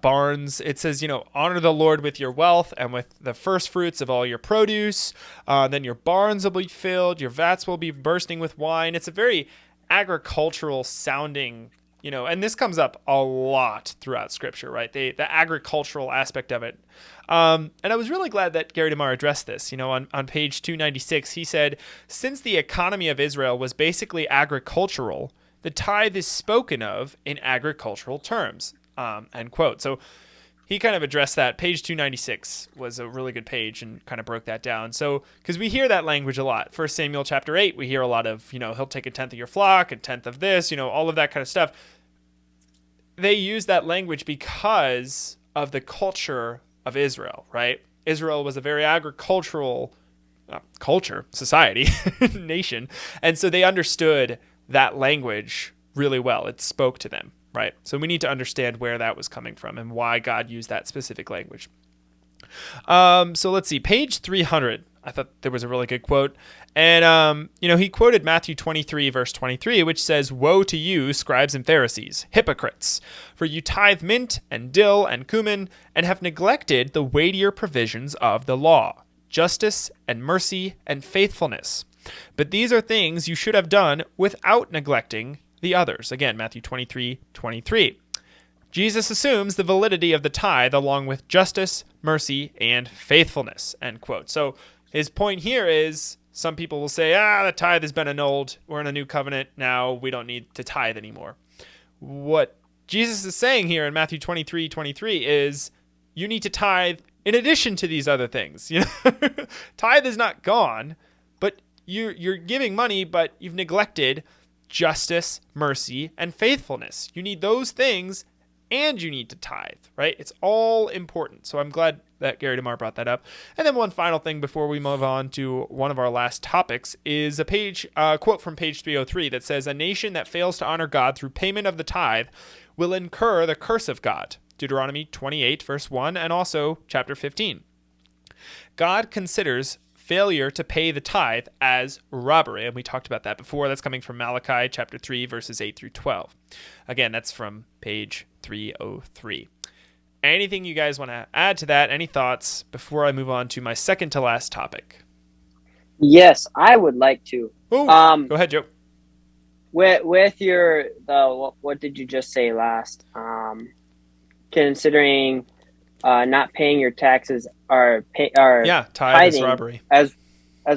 barns. It says, honor the Lord with your wealth and with the first fruits of all your produce. Then your barns will be filled. Your vats will be bursting with wine. It's a very agricultural sounding, and this comes up a lot throughout Scripture, right? The agricultural aspect of it. And I was really glad that Gary DeMar addressed this. On page 296, he said, since the economy of Israel was basically agricultural, the tithe is spoken of in agricultural terms. End quote. So he kind of addressed that. Page 296 was a really good page and kind of broke that down. So, because we hear that language a lot. 1 Samuel chapter 8, we hear a lot of, he'll take a tenth of your flock, a tenth of this, all of that kind of stuff. They use that language because of the culture of Israel, right? Israel was a very agricultural society, nation. And so they understood that language really well. It spoke to them. Right. So we need to understand where that was coming from and why God used that specific language. So let's see. Page 300. I thought there was a really good quote. And, he quoted Matthew 23, verse 23, which says, woe to you, scribes and Pharisees, hypocrites, for you tithe mint and dill and cumin and have neglected the weightier provisions of the law, justice and mercy and faithfulness. But these are things you should have done without neglecting the others. Again, Matthew 23:23. Jesus assumes the validity of the tithe along with justice, mercy, and faithfulness. End quote. So his point here is some people will say, the tithe has been annulled. We're in a new covenant now. We don't need to tithe anymore. What Jesus is saying here in Matthew 23:23 is you need to tithe in addition to these other things. Tithe is not gone, but you're giving money, but you've neglected justice, mercy, and faithfulness. You need those things, and you need to tithe, right? It's all important. So I'm glad that Gary DeMar brought that up. And then one final thing before we move on to one of our last topics is a quote from page 303 that says, "A nation that fails to honor God through payment of the tithe will incur the curse of God." Deuteronomy 28, verse 1, and also chapter 15. God considers failure to pay the tithe as robbery, and we talked about that before. That's coming from Malachi chapter 3, verses 8 through 12. Again, that's from page 303. Anything you guys want to add to that? Any thoughts before I move on to my second to last topic? Yes, I would like to. Go ahead, Joe. With your what did you just say last? Considering not paying your taxes tithe is robbery as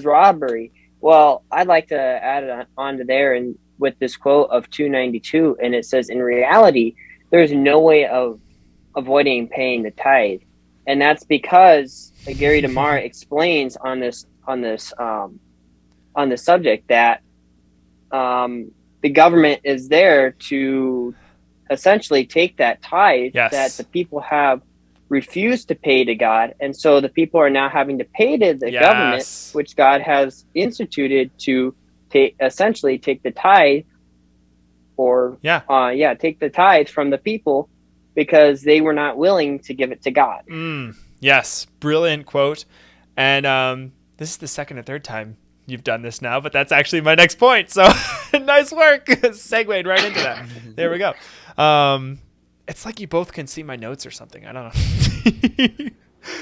robbery. Well, I'd like to add it on to there, and with this quote of 292, and it says, "In reality, there's no way of avoiding paying the tithe," and that's because Gary DeMar explains on this subject that the government is there to essentially take that tithe that the people have refused to pay to God, and so the people are now having to pay to the government, which God has instituted to essentially take the tithe, or take the tithe from the people, because they were not willing to give it to God. Yes, brilliant quote. And this is the second or third time you've done this now, but that's actually my next point. So nice work. Segued right into that. There we go. It's like you both can see my notes or something. I don't know.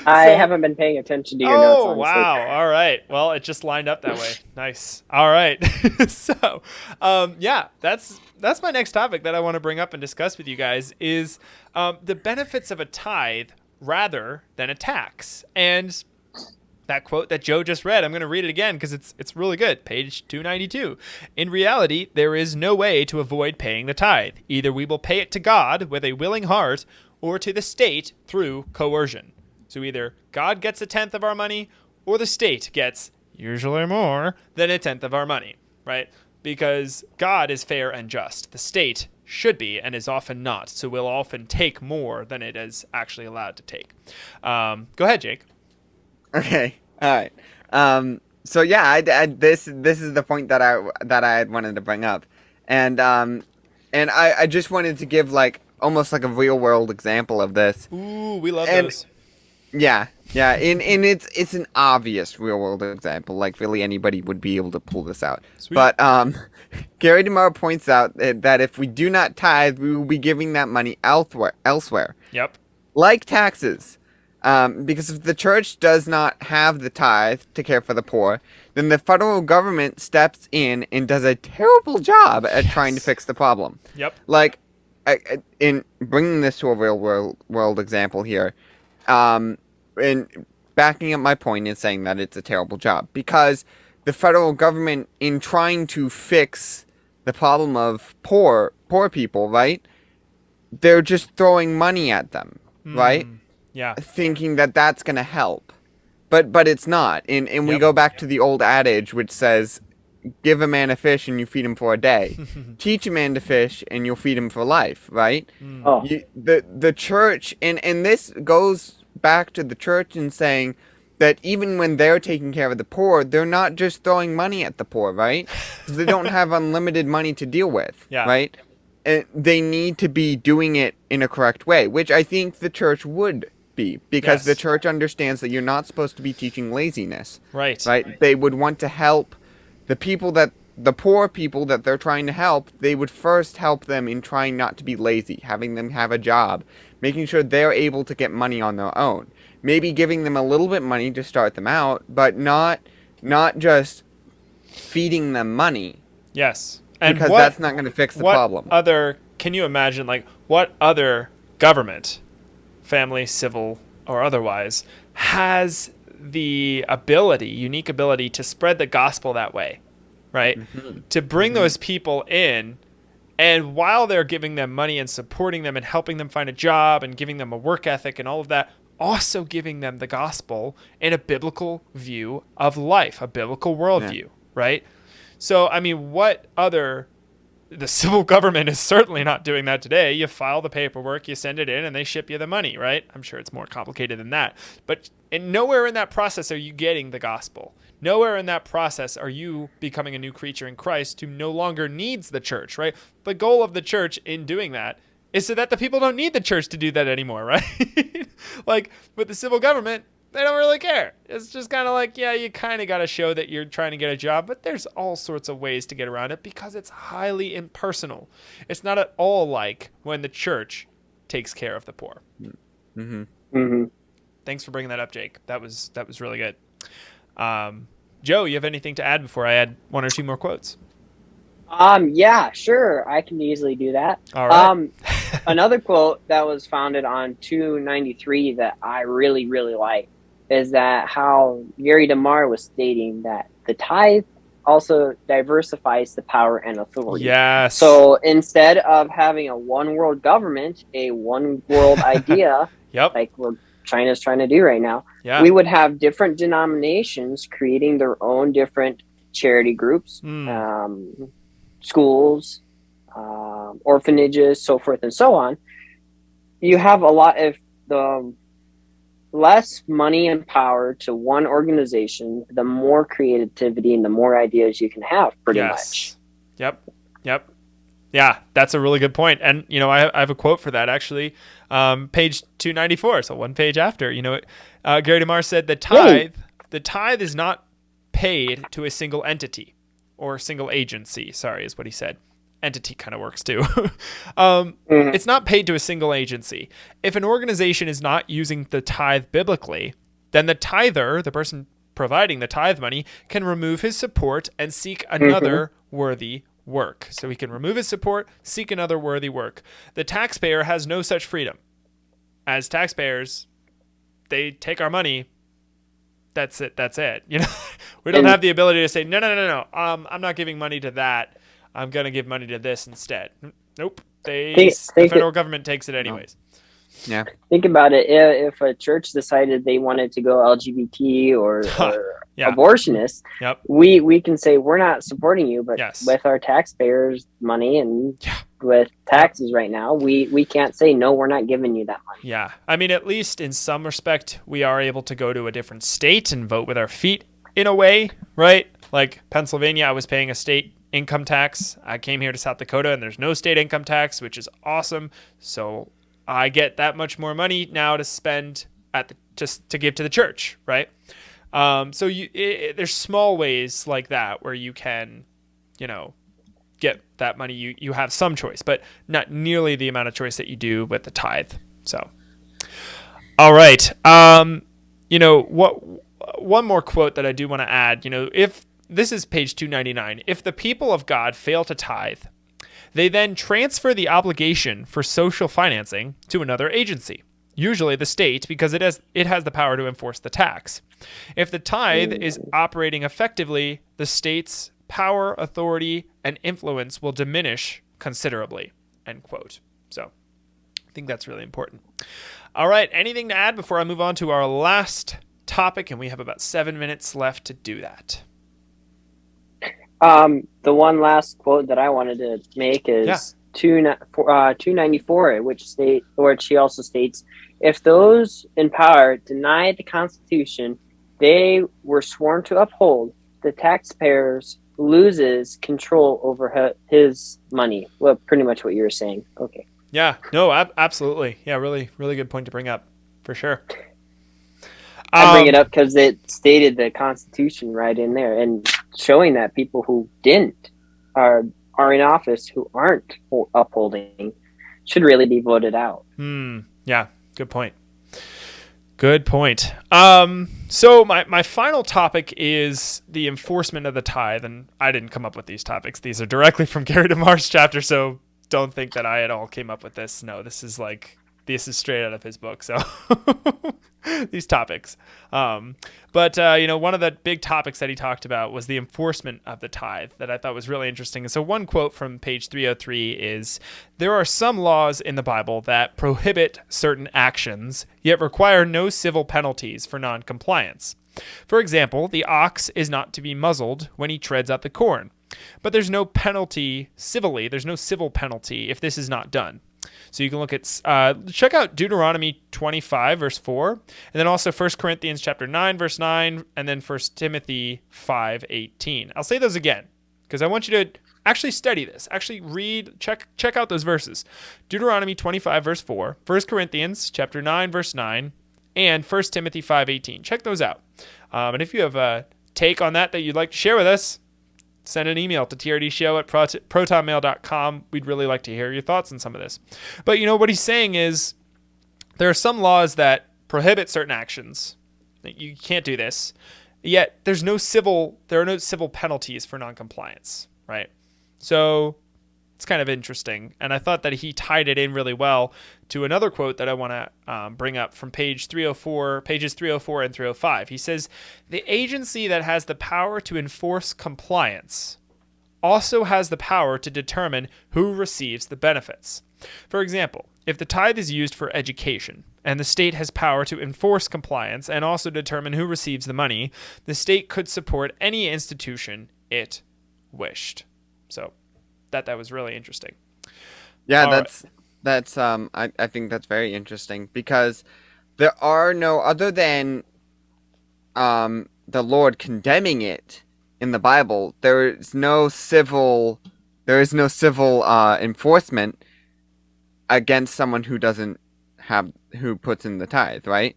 I haven't been paying attention to your notes. Oh, wow. All right. Well, it just lined up that way. Nice. All right. So, that's my next topic that I want to bring up and discuss with you guys is the benefits of a tithe rather than a tax. And that quote that Joe just read, I'm going to read it again because it's really good. Page 292. "In reality, there is no way to avoid paying the tithe. Either we will pay it to God with a willing heart or to the state through coercion." So either God gets a tenth of our money or the state gets usually more than a tenth of our money, right? Because God is fair and just. The state should be and is often not. So will often take more than it is actually allowed to take. Go ahead, Jake. Okay. All right. So yeah, this is the point that I had wanted to bring up, and I just wanted to give almost like a real world example of this. Ooh, we love those. Yeah, and it's an obvious real world example. Like really anybody would be able to pull this out. Sweet. But Gary DeMar points out that if we do not tithe, we will be giving that money elsewhere. Yep. Like taxes. Because if the church does not have the tithe to care for the poor, then the federal government steps in and does a terrible job at trying to fix the problem. Yep. In bringing this to a real world example here, and backing up my point in saying that it's a terrible job, because the federal government, in trying to fix the problem of poor people, right? They're just throwing money at them, right? Yeah. Thinking that that's going to help. But it's not. And we go back to the old adage which says, give a man a fish and you feed him for a day. Teach a man to fish and you'll feed him for life, right? Oh. The church, and this goes back to the church in saying that even when they're taking care of the poor, they're not just throwing money at the poor, right? Because they don't have unlimited money to deal with, right? And they need to be doing it in a correct way, which I think the church would be, because the church understands that you're not supposed to be teaching laziness. Right. They would want to help the poor people that they're trying to help. They would first help them in trying not to be lazy, having them have a job, making sure they're able to get money on their own. Maybe giving them a little bit of money to start them out, but not just feeding them money. Yes. And because that's not going to fix the problem. Can you imagine, what other government, family, civil, or otherwise, has the unique ability to spread the gospel that way, right? Mm-hmm. To bring those people in, and while they're giving them money and supporting them and helping them find a job and giving them a work ethic and all of that, also giving them the gospel in a biblical view of life, a biblical worldview, right? So, what other the civil government is certainly not doing that today. You file the paperwork, you send it in, and they ship you the money, right? I'm sure it's more complicated than that. But nowhere in that process are you getting the gospel. Nowhere in that process are you becoming a new creature in Christ who no longer needs the church, right? The goal of the church in doing that is so that the people don't need the church to do that anymore, right? Like with the civil government, they don't really care. It's just kind of like, yeah, you kind of got to show that you're trying to get a job, but there's all sorts of ways to get around it because it's highly impersonal. It's not at all like when the church takes care of the poor. Mm-hmm. Mm-hmm. Thanks for bringing that up, Jake. That was really good. Joe, you have anything to add before I add one or two more quotes? Yeah, sure. I can easily do that. All right. Another quote that was founded on 293 that I really, really like is that how Gary DeMar was stating that the tithe also diversifies the power and authority. Yes. So instead of having a one world government, a one world idea, yep. like what China's trying to do right now, yeah. we would have different denominations creating their own different charity groups, schools, orphanages, so forth and so on. You have a lot of the less money and power to one organization, the more creativity and the more ideas you can have, pretty much. Yep. Yeah, that's a really good point. And, I have a quote for that, actually. Page 294, so one page after. Gary DeMar said, the tithe is not paid to a single entity or a single agency, is what he said. Entity kind of works too. It's not paid to a single agency. If an organization is not using the tithe biblically, then the tither, the person providing the tithe money, can remove his support and seek another worthy work. So he can remove his support, seek another worthy work. The taxpayer has no such freedom. As taxpayers, they take our money. That's it. We don't have the ability to say, no. I'm not giving money to that. I'm going to give money to this instead. Nope. The federal government takes it anyways. Yeah. Think about it. If a church decided they wanted to go LGBT or abortionist, we can say we're not supporting you, but with our taxpayers' money and with taxes right now, we can't say, no, we're not giving you that money. Yeah. I mean, at least in some respect, we are able to go to a different state and vote with our feet in a way, right? Like Pennsylvania, I was paying a state income tax. I came here to South Dakota and there's no state income tax, which is awesome. So I get that much more money now to spend just to give to the church, right? So there's small ways like that where you can, get that money. You have some choice, but not nearly the amount of choice that you do with the tithe. So, all right. One more quote that I do want to add, if this is page 299, if the people of God fail to tithe, they then transfer the obligation for social financing to another agency, usually the state, because it has the power to enforce the tax. If the tithe is operating effectively, the state's power, authority, and influence will diminish considerably, end quote. So I think that's really important. All right, anything to add before I move on to our last topic? And we have about 7 minutes left to do that. The one last quote that I wanted to make is 294, which he also states, if those in power deny the Constitution they were sworn to uphold, the taxpayers loses control over his money. Well, pretty much what you were saying. Okay. Yeah, no, absolutely. Yeah, really, really good point to bring up, for sure. I bring it up because it stated the Constitution right in there, and showing that people who didn't are in office who aren't upholding should really be voted out. Yeah, good point. Good point. So my final topic is the enforcement of the tithe, and I didn't come up with these topics. These are directly from Gary DeMar's chapter, so don't think that I at all came up with this. No, this is straight out of his book. So these topics. But one of the big topics that he talked about was the enforcement of the tithe that I thought was really interesting. And so one quote from page 303 is, there are some laws in the Bible that prohibit certain actions, yet require no civil penalties for non-compliance. For example, the ox is not to be muzzled when he treads out the corn, but there's no penalty civilly. There's no civil penalty if this is not done. So you can look at, check out Deuteronomy 25, verse 4, and then also 1 Corinthians chapter 9, verse 9, and then 1 Timothy 5, 18. I'll say those again because I want you to actually study this. Actually read, check out those verses. Deuteronomy 25, verse 4, 1 Corinthians chapter 9, verse 9, and 1 Timothy 5, 18. Check those out. And if you have a take on that you'd like to share with us, send an email to trdshow@protonmail.com. We'd really like to hear your thoughts on some of this. But what he's saying is there are some laws that prohibit certain actions. You can't do this. Yet there are no civil penalties for noncompliance, right? So it's kind of interesting. And I thought that he tied it in really well to another quote that I want to bring up from pages 304 and 305. He says, the agency that has the power to enforce compliance also has the power to determine who receives the benefits. For example, if the tithe is used for education and the state has power to enforce compliance and also determine who receives the money, the state could support any institution it wished. So that was really interesting. Yeah, that's I think that's very interesting because there are no, other than the Lord condemning it in the Bible, there is no civil enforcement against someone who who puts in the tithe, right?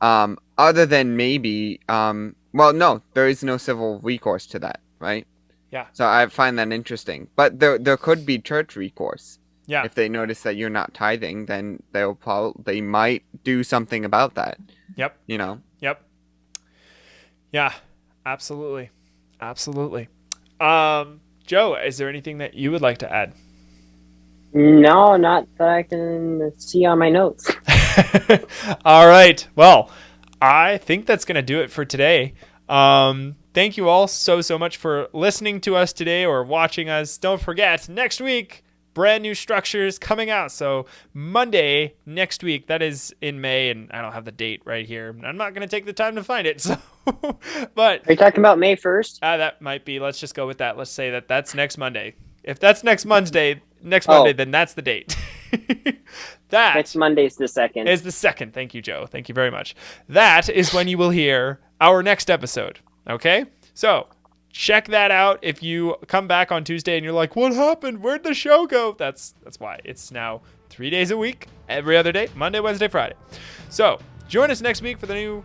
Other than maybe no, there is no civil recourse to that, right? Yeah. So I find that interesting. But there could be church recourse. Yeah. If they notice that you're not tithing, then they might do something about that. Yep. Yep. Yeah. Absolutely. Absolutely. Joe, is there anything that you would like to add? No, not that I can see on my notes. All right. Well, I think that's going to do it for today. Thank you all so much for listening to us today or watching us. Don't forget, next week, brand new structures coming out. So Monday next week, that is in May, and I don't have the date right here. I'm not going to take the time to find it. So, but are you talking about May 1st? That might be. Let's just go with that. Let's say that's next Monday. If that's next Monday, then that's the date. That next Monday's the 2nd. Is the 2nd. Thank you, Joe. Thank you very much. That is when you will hear our next episode. Okay? So check that out. If you come back on Tuesday and you're like, what happened? Where'd the show go? That's why. It's now 3 days a week, every other day, Monday, Wednesday, Friday. So join us next week for the new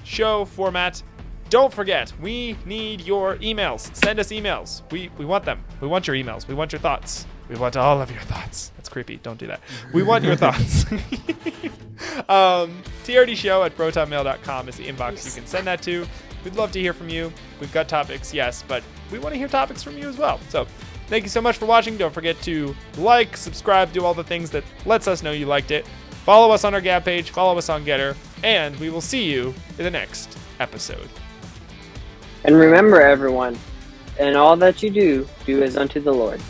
show format. Don't forget, we need your emails. Send us emails. We want them. We want your emails. We want your thoughts. We want all of your thoughts. That's creepy. Don't do that. We want your thoughts. trdshow@protonmail.com is the inbox you can send that to. We'd love to hear from you. We've got topics, yes, but we want to hear topics from you as well. So thank you so much for watching. Don't forget to like, subscribe, do all the things that lets us know you liked it. Follow us on our Gab page. Follow us on Getter. And we will see you in the next episode. And remember, everyone, in all that you do as unto the Lord.